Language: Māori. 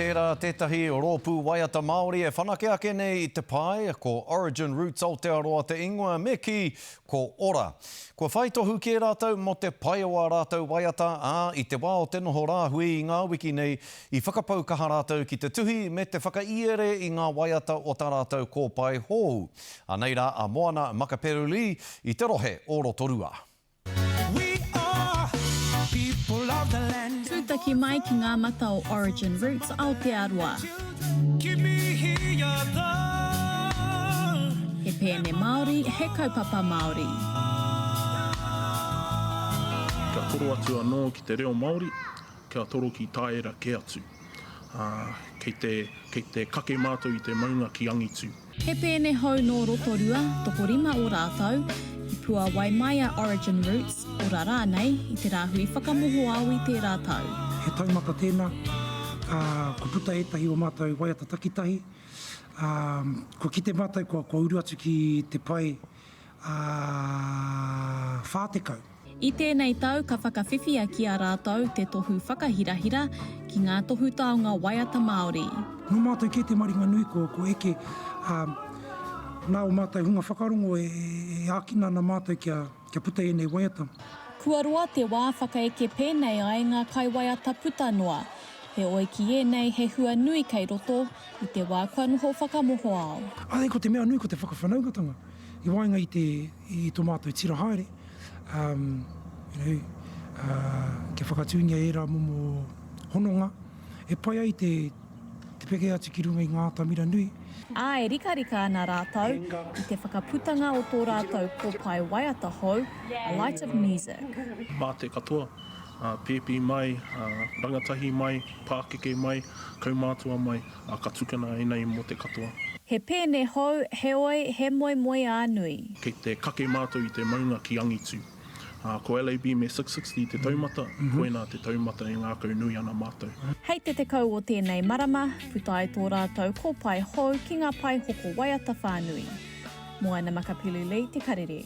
Tērā tētahi o rōpū waiata Māori e whanake ake nei I te pai ko Origin Roots Aotearoa te ingoa me ki ko ora. Kua whaitohu ki rātou mo te pai o a rātou waiata I te wā o te noho rāhui I ngā wiki nei I whakapau kaha rātou ki te tuhi me te whakaiere I ngā waiata o tā rātou kōpai hou. A nei rā a Moana Makaperuli I te rohe o Rotorua. Tūtaki mai ki ngā mata o Origin Roots Aotearoa. He pēne Māori, he kaupapa Māori. Kia toro atu anō ki te reo Māori, kia toro ki tāera ke atu. Kei te kake mātou I te maunga ki angitu. He pēne hou no Rotorua, toko rima o rātou, I pua wai mai a Origin Roots, ora rānei I te rāhui whakamoho au I te rātau. He taumata tēnā, ko puta etahi o mātou waiata takitahi. Ko ki te mātou, ko uru atu ki te pai whātekau. I tēnei tau, ka whakawhiwhia ki a rātou te tohu whakahirahira ki ngā tohu taonga waiata Māori. No mātou ke te maringa nui ko eke, nā o mātou hunga whakarongo e ākina na mātou kia puta e nei waiata. Kua roa te wā whakaeke pēnei ai ngā kai waiata puta noa. He oi ki ēnei he hua nui kei roto I te wā kua noho whakamoho au. Ai, ko te mea nui ko te whakawhanaugatanga. I wainga I tō mātou tira haere. Ke whakatūngia e rā momo hononga. E pai ai te peke atu ki runga I ngā tamira nui. E rika ana rātou I te whakaputanga o tō rātou kōpai waiata hou, A Light of Music. Mā te katoa, pēpi mai, rangatahi mai, pākeke mai, kaumātua mai, ka tukana e nei mo te katoa. He pēne hou, he oi, he moe ānui. Kei te kake mātou I te maunga ki angitu. Ko LAB me 660 te taumata, koena te taumata I ngā kaunui ana mātou. Hei te kau o tēnei marama, putai tō rātou kōpai hou ki ngā pai hoko waiata whānui. Moana Makapiluli, te karere.